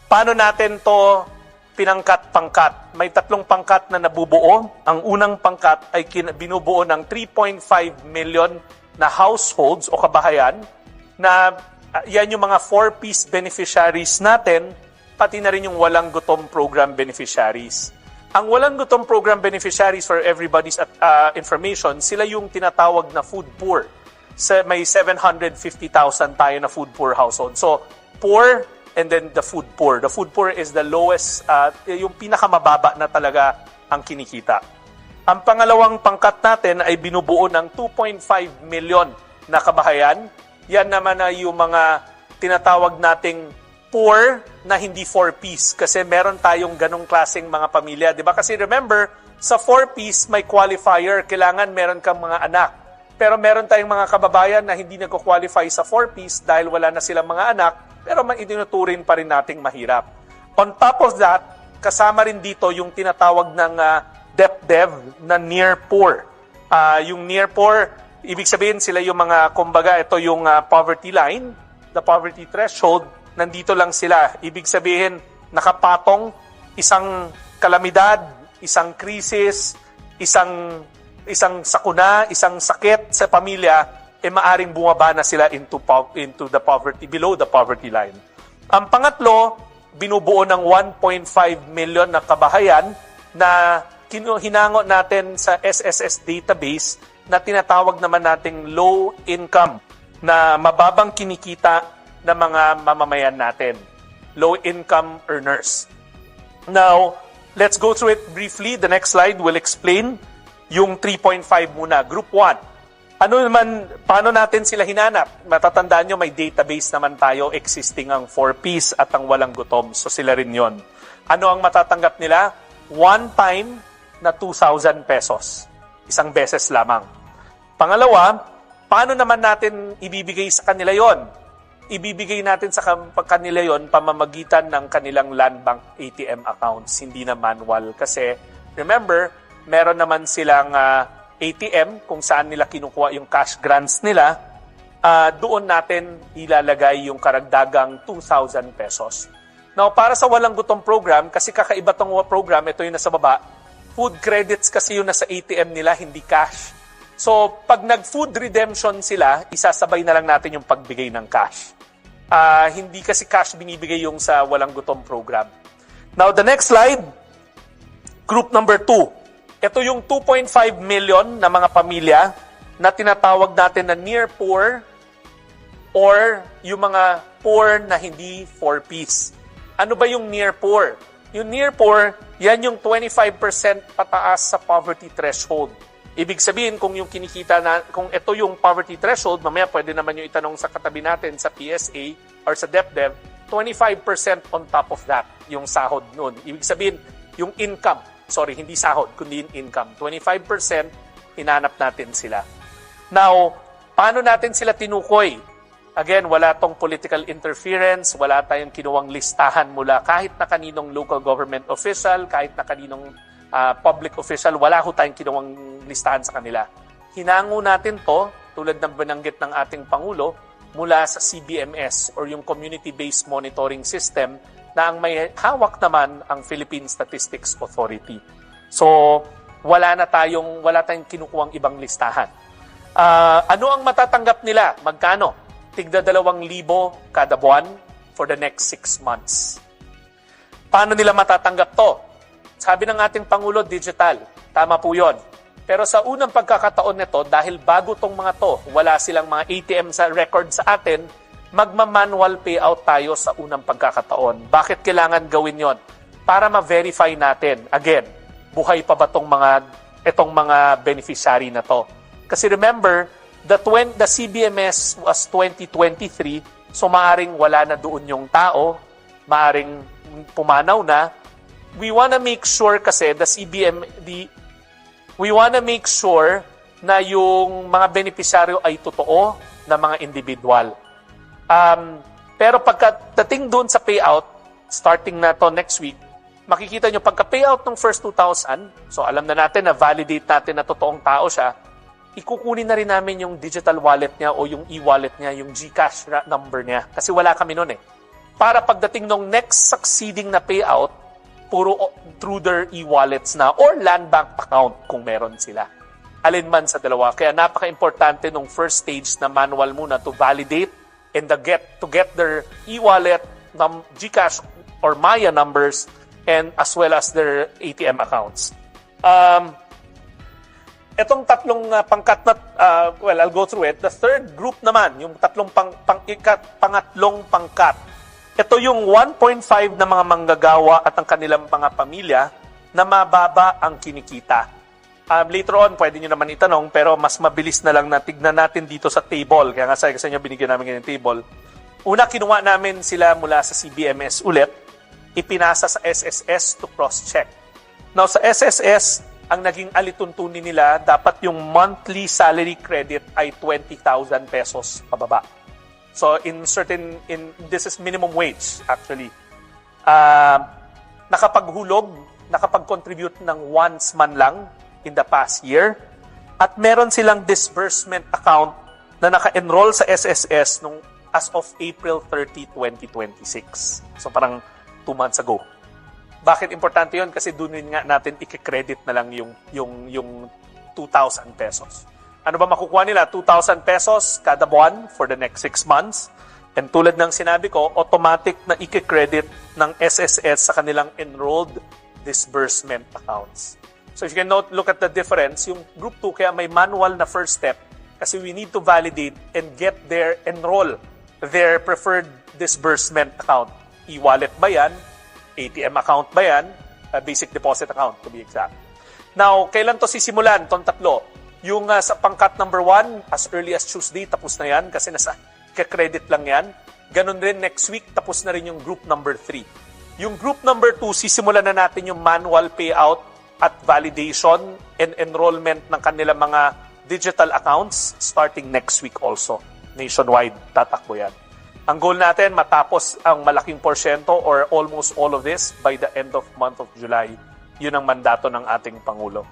Paano natin to pinangkat-pangkat? May tatlong pangkat na nabubuo. Ang unang pangkat ay binubuo ng 3.5 million na households o kabahayan na yan yung mga 4-piece beneficiaries natin, pati na rin yung walang gutom program beneficiaries. Ang walang gutom program beneficiaries, for everybody's information, sila yung tinatawag na food poor. May 750,000 tayo na food poor household. So, poor and then the food poor. The food poor is the lowest, yung pinakamababa na talaga ang kinikita. Ang pangalawang pangkat natin ay binubuo ng 2.5 million na kabahayan. Yan naman ay yung mga tinatawag nating poor na hindi 4-piece. Kasi meron tayong ganong klaseng mga pamilya. Diba? Kasi remember, sa 4-piece may qualifier. Kailangan meron kang mga anak. Pero meron tayong mga kababayan na hindi nagko-qualify sa 4-piece dahil wala na silang mga anak, pero itinuturing pa rin nating mahirap. On top of that, kasama rin dito yung tinatawag ng DepDev na near poor. Yung near poor, ibig sabihin sila yung mga, kumbaga, ito yung poverty line, the poverty threshold, nandito lang sila. Ibig sabihin, nakapatong isang kalamidad, isang krisis, isang sakuna, isang sakit sa pamilya, maaring bumaba na sila into the poverty, below the poverty line. Ang pangatlo, binubuo ng 1.5 million na kabahayan na hinango natin sa SSS database na tinatawag naman nating low income na mababang kinikita ng mga mamamayan natin. Low income earners. Now, let's go through it briefly. The next slide will explain yung 3.5 muna. Group 1. Paano natin sila hinanap? Matatandaan nyo, may database naman tayo existing ang 4-piece at ang walang gutom. So sila rin yon. Ano ang matatanggap nila? One time na 2,000 pesos. Isang beses lamang. Pangalawa, paano naman natin ibibigay sa kanila yon? Ibibigay natin sa kanila yon pamamagitan ng kanilang land bank ATM accounts, hindi na manual. Kasi remember, meron naman silang ATM kung saan nila kinukuha yung cash grants nila. Doon natin ilalagay yung karagdagang 2,000 pesos. Now, para sa walang gutom program, kasi kakaiba tong program, ito yung nasa baba, food credits kasi yung nasa ATM nila, hindi cash. So, pag nag-food redemption sila, isasabay na lang natin yung pagbigay ng cash. Hindi kasi cash binibigay yung sa walang gutom program. Now, the next slide, group number 2. Ito yung 2.5 million na mga pamilya na tinatawag natin na near poor or yung mga poor na hindi 4-piece. Ano ba yung near poor? Yung near poor, yan yung 25% pataas sa poverty threshold. Ibig sabihin, kung yung kinikita na, kung ito yung poverty threshold, mamaya pwede naman yung itanong sa katabi natin sa PSA or sa DepDev, 25% on top of that, yung sahod nun. Ibig sabihin, yung income, hindi sahod, kundi yung income. 25%, hinanap natin sila. Now, paano natin sila tinukoy? Again, wala tong political interference, wala tayong kinuwang listahan mula kahit na kaninong local government official, kahit na kaninong public official, wala ho tayong kinuwang listahan sa kanila. Hinango natin to, tulad ng binanggit ng ating Pangulo, mula sa CBMS or yung Community-Based Monitoring System na ang may hawak naman ang Philippine Statistics Authority. So, wala tayong kinukuhang ibang listahan. Ano ang matatanggap nila? Magkano? Tigda 2,000 kada buwan for the next 6 months. Paano nila matatanggap to? Sabi ng ating Pangulo, digital. Tama po yun. Pero sa unang pagkakataon nito, dahil bago tong mga to, wala silang mga ATM sa record sa atin, magma-manual payout tayo sa unang pagkakataon. Bakit kailangan gawin yon? Para ma-verify natin. Again, buhay pa ba itong mga beneficiary na to? Kasi remember, the CBMS was 2023, so maaring wala na doon yung tao, maaring pumanaw na. We want to make sure kasi we want to make sure na yung mga benepisyaryo ay totoo na mga individual. Pero pagkadating doon sa payout, starting na to next week, makikita nyo pagka-payout ng first 2,000, so alam na natin na validate natin na totoong tao siya, ikukunin na rin namin yung digital wallet niya o yung e-wallet niya, yung GCash number niya. Kasi wala kami nun eh. para pagdating ng next succeeding na payout, puro through their e-wallets na or land bank account kung meron sila. Alin man sa dalawa. Kaya napaka-importante nung first stage na manual muna to validate and to get their e-wallet, GCash or Maya numbers, and as well as their ATM accounts. Itong tatlong pangkat na, well, I'll go through it. The third group naman, yung tatlong pangatlong pangkat. Ito yung 1.5 na mga manggagawa at ang kanilang mga pamilya na mababa ang kinikita. Later on, pwede nyo naman itanong, pero mas mabilis na lang na tignan natin dito sa table. Kaya nga sa inyo, binigyan namin ganyan table. Una, kinuha namin sila mula sa CBMS ulit, ipinasa sa SSS to cross-check. Now, sa SSS, ang naging alituntunin nila, dapat yung monthly salary credit ay 20,000 pesos pababa. So, this is minimum wage, actually. Nakapag-contribute ng once man lang in the past year, at meron silang disbursement account na naka-enroll sa SSS as of April 30, 2026. So, parang 2 months ago. Bakit importante yun? Kasi doon nga natin i-credit na lang yung 2,000 pesos. Ano ba makukuha nila? 2,000 pesos kada buwan for the next 6 months. And tulad ng sinabi ko, automatic na i-credit ng SSS sa kanilang enrolled disbursement accounts. So if you can look at the difference, yung Group 2 kaya may manual na first step kasi we need to validate and get enroll their preferred disbursement account. E-wallet ba yan? ATM account ba yan? Basic deposit account, to be exact. Now, kailan to sisimulan, itong tatlo? Yung sa pangkat number 1, as early as Tuesday, tapos na yan kasi nasa credit lang yan. Ganun rin next week, tapos na rin yung group number 3. Yung group number 2, sisimulan na natin yung manual payout at validation and enrollment ng kanilang mga digital accounts starting next week also. Nationwide, tatakbo yan. Ang goal natin, matapos ang malaking porsyento or almost all of this by the end of month of July. Yun ang mandato ng ating Pangulo.